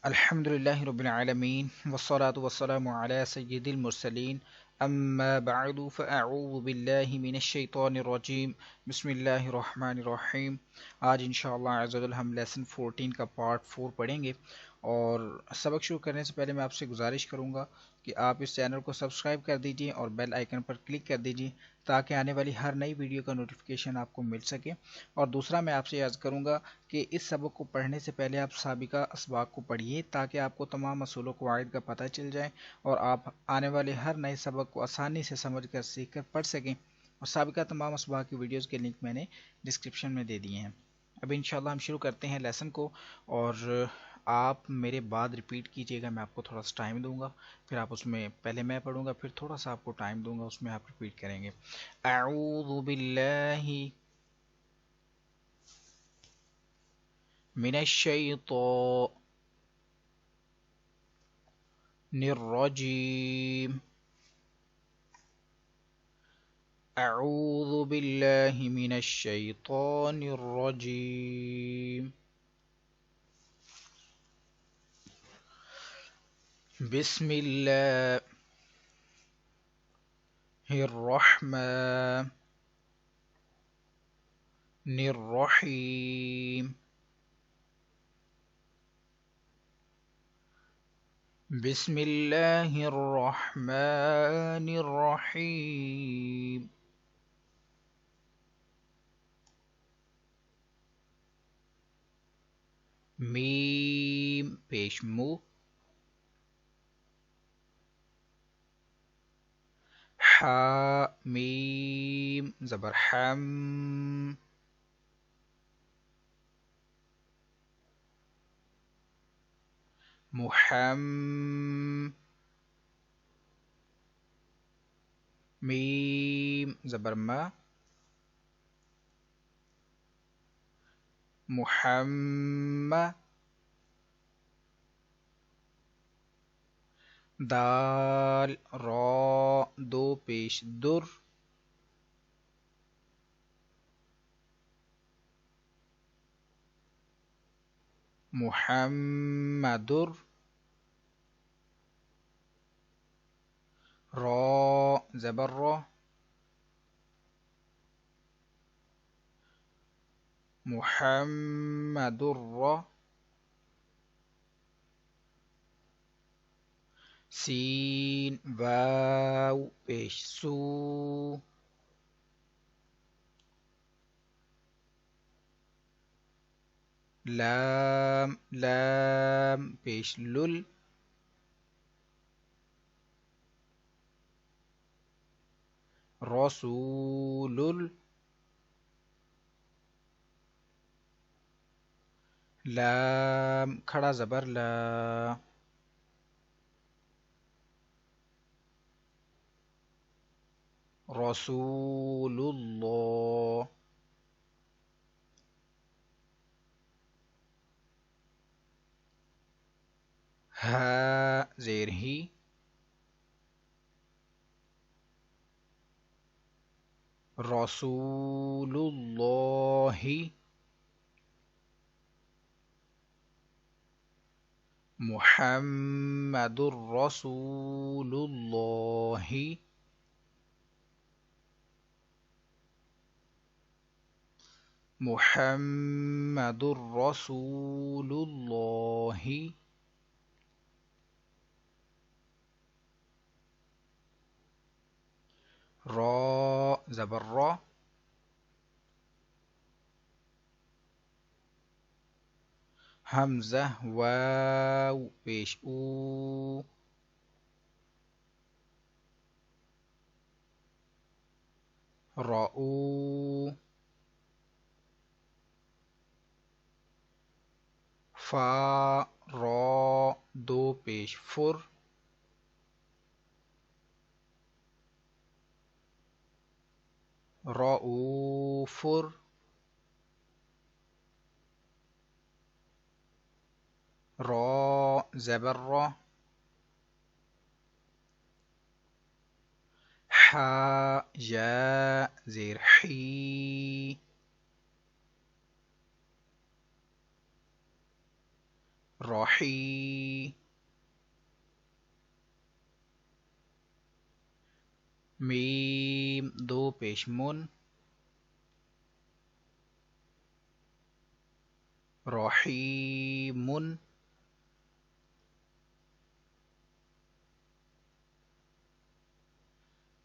الحمدللہ رب العالمین والصلاة والسلام علی سید المرسلین اما بعد فاعوذ باللہ من الشیطان الرجیم بسم اللہ الرحمن الرحیم۔ آج انشاءاللہ عز و جل ہم لیسن 14 کا پارٹ 4 پڑھیں گے، اور سبق شروع کرنے سے پہلے میں آپ سے گزارش کروں گا کہ آپ اس چینل کو سبسکرائب کر دیجئے اور بیل آئیکن پر کلک کر دیجئے تاکہ آنے والی ہر نئی ویڈیو کا نوٹیفیکیشن آپ کو مل سکے۔ اور دوسرا میں آپ سے عرض کروں گا کہ اس سبق کو پڑھنے سے پہلے آپ سابقہ اسباق کو پڑھیے تاکہ آپ کو تمام اصول و قواعد کا پتہ چل جائے اور آپ آنے والے ہر نئے سبق کو آسانی سے سمجھ کر سیکھ کر پڑھ سکیں۔ اور سابقہ تمام اسباق کی ویڈیوز کے لنک میں نے ڈسکرپشن میں دے دیے ہیں۔ اب انشاءاللہ ہم شروع کرتے ہیں لیسن کو، اور آپ میرے بعد ریپیٹ کیجیے گا۔ میں آپ کو تھوڑا سا ٹائم دوں گا، پھر آپ اس میں پہلے میں پڑھوں گا، پھر تھوڑا سا آپ کو ٹائم دوں گا، اس میں آپ ریپیٹ کریں گے۔ اعوذ باللہ من الشیطان الرجیم، اعوذ باللہ من الشیطان الرجیم، بسم اللہ الرحمن الرحیم، بسم اللہ الرحمن الرحیم، میم پیش مو، حا میم زبر حم، محم میم زبر ما، محمد دال را دو پیش در، محمدر را زبر را، محمدر را، سین واو پیش سو، لام لام پیش لل، رسول، لام کھڑا زبر لا، رسول اللہ، ہا زیر ہی، رسول اللہ، محمد رسول اللہ، محمد رسول اللہ، را زبر را، حمزہ واو پیش او، رؤو، فا را دو پیش فر، رؤوفر، را زبر را، حا یا زیر حی، راحی میم دو پیش من رحیم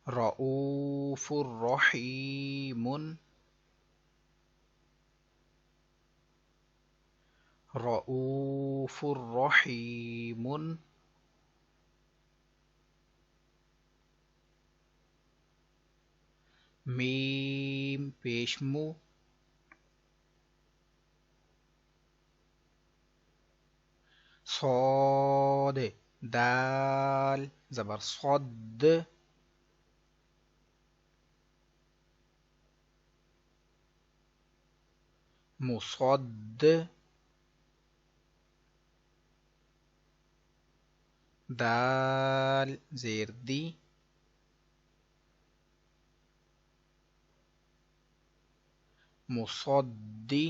رؤوف رحیم رؤوف رحیم میم پیش مو صاد دال زبر صد مصد دال زیر دی مصدی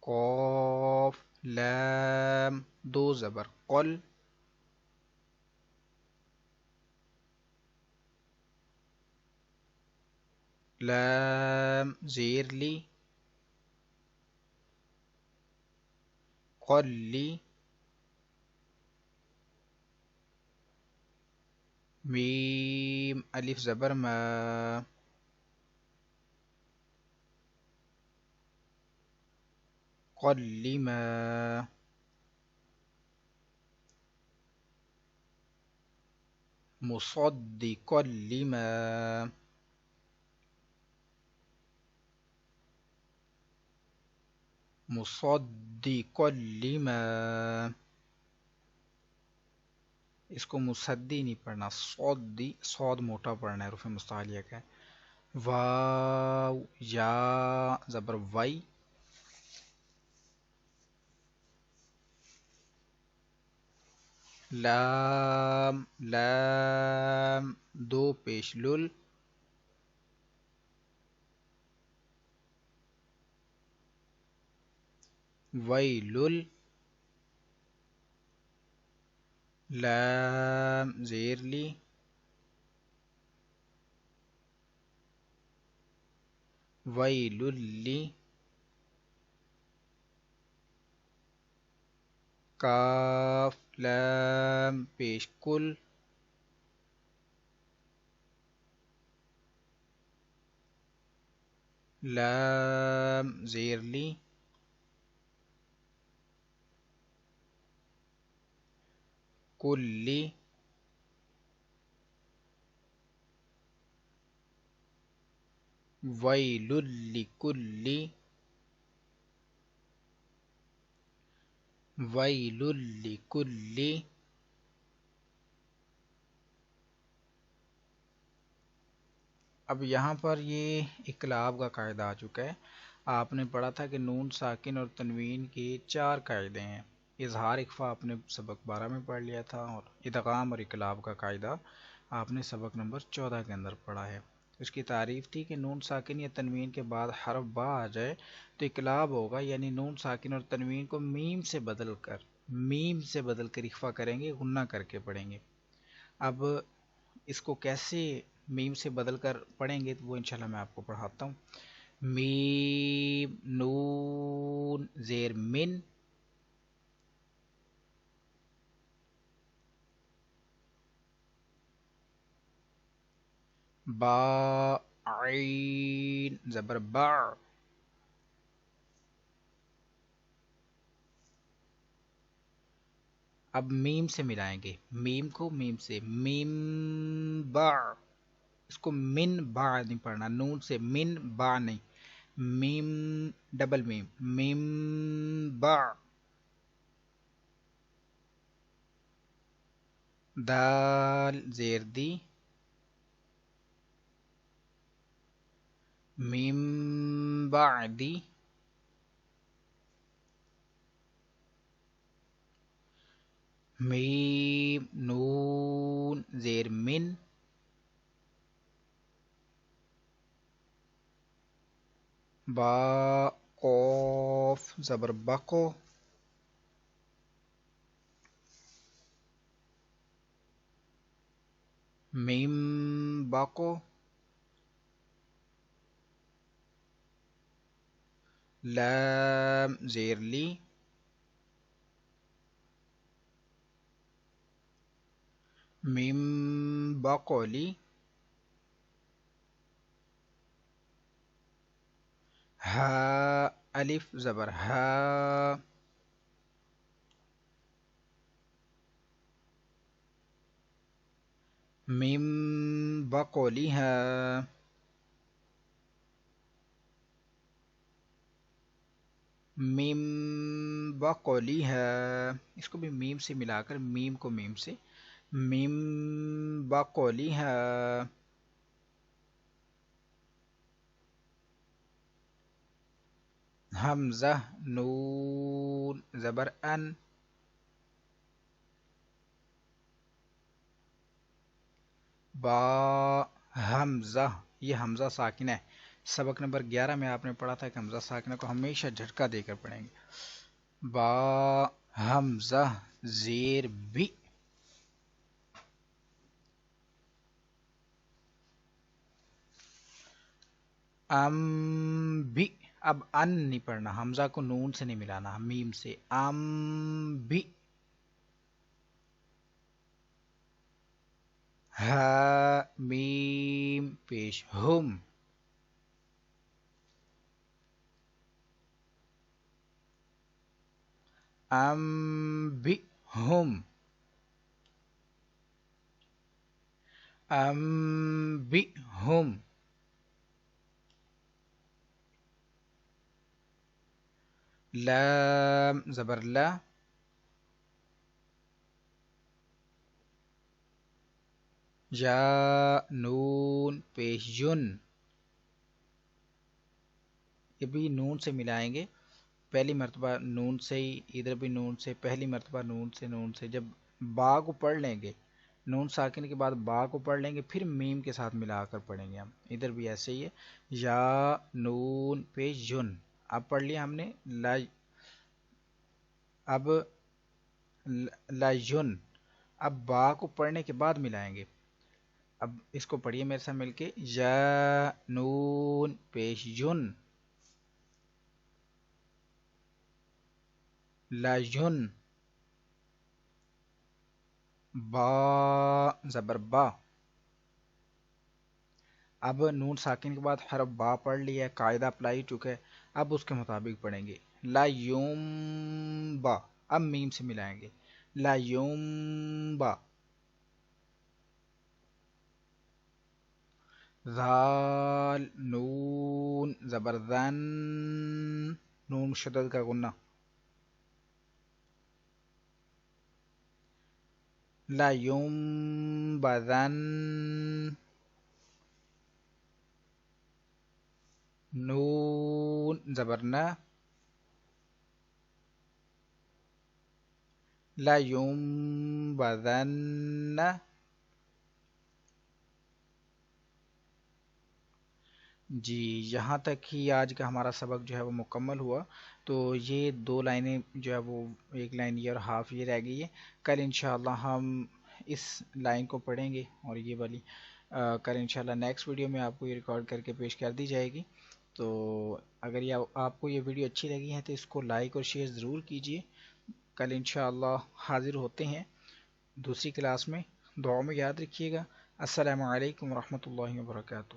قاف لام دو زبر قل لام زیر لی قلی میم الف زبر ما قلما مصدقا لما مصدقا لما اس کو مصدی نہیں پڑھنا، صودی صود موٹا پڑھنا ہے، حروف مستعلیہ کا ہے۔ واو یا زبر وائی لام لام دو پیش لل ویلل لام زیر لی ویلل لی کاف لام پیش کل لام زیر لی کلی ویل لکلی ویل لکلی اب یہاں پر یہ اقلاب کا قاعدہ آ چکا ہے۔ آپ نے پڑھا تھا کہ نون ساکن اور تنوین کے 4 قاعدے ہیں۔ اظہار اخفا آپ نے سبق 12 میں پڑھ لیا تھا، اور ادغام اور اقلاب کا قاعدہ آپ نے سبق نمبر 14 کے اندر پڑھا ہے۔ اس کی تعریف تھی کہ نون ساکن یا تنوین کے بعد حرف با آ جائے تو اقلاب ہوگا، یعنی نون ساکن اور تنوین کو میم سے بدل کر اخفا کریں گے، غنہ کر کے پڑھیں گے۔ اب اس کو کیسے میم سے بدل کر پڑھیں گے وہ انشاءاللہ میں آپ کو پڑھاتا ہوں۔ میم نون زیر من با عین زبر با اب میم سے ملائیں گے، میم کو میم سے، میم با، اس کو من با نہیں پڑھنا، نون سے من با نہیں، میم ڈبل میم، میم با دال زیر دی میم بعدی میم نون زیر من با قاف قاف زبر بقو، میم بقو، لام زیر لی، میم بقولی، ہا الف زبر ہا، میم بقولی ہا، میم بقولی ہا، اس کو بھی میم سے ملا کر، میم کو میم سے، میم بقولی ہا، حمزہ نون زبر ان، با حمزہ، یہ حمزہ ساکنہ ہے، سبق نمبر 11 میں آپ نے پڑھا تھا کہ حمزہ ساکنہ کو ہمیشہ جھٹکا دے کر پڑھیں گے. با حمزہ زیر بی، ام بی، اب ان نہیں پڑھنا، حمزہ کو نون سے نہیں ملانا، میم سے، ام بی، ہا میم پیش ہم، ام بی ہم، ام بی ہم، لام زبر لا، یا نون پیش یون، یہ بھی نون سے ملائیں گے، پہلی مرتبہ نون سے ہی، ادھر بھی نون سے، پہلی مرتبہ نون سے، نون سے جب با کو پڑھ لیں گے، نون ساکن کے بعد با کو پڑھ لیں گے، پھر میم کے ساتھ ملا کر پڑھیں گے ہم، ادھر بھی ایسے ہی ہے، یا نون پیش یون، اب پڑھ لیا ہم نے لا، اب لا یون، اب با کو پڑھنے کے بعد ملائیں گے، اب اس کو پڑھیے میرے ساتھ مل کے، یا نون پیش یون، لا یون، با زبر با، اب نون ساکن کے بعد حرف با پڑھ لیا ہے، قاعدہ اپلائی چکا ہے، اب اس کے مطابق پڑھیں گے، لا یوم با، اب میم سے ملائیں گے، لا یوم با، ذال نون زبردن، نون شدد کا غنہ، لا یوم بدن، نون زبرنا، لا یوم بدن. جی یہاں تک ہی آج کا ہمارا سبق جو ہے وہ مکمل ہوا. تو یہ دو لائنیں جو ہے وہ ایک لائن یہ اور ہاف یہ رہ گئی ہے. کل انشاءاللہ ہم اس لائن کو پڑھیں گے اور یہ والی کل انشاءاللہ نیکسٹ ویڈیو میں آپ کو یہ ریکارڈ کر کے پیش کر دی جائے گی. تو اگر یہ آپ کو یہ ویڈیو اچھی لگی ہے تو اس کو لائک اور شیئر ضرور کیجیے. کل انشاءاللہ حاضر ہوتے ہیں دوسری کلاس میں. دعاؤں میں یاد رکھیے گا. السلام علیکم ورحمۃ اللہ وبرکاتہ.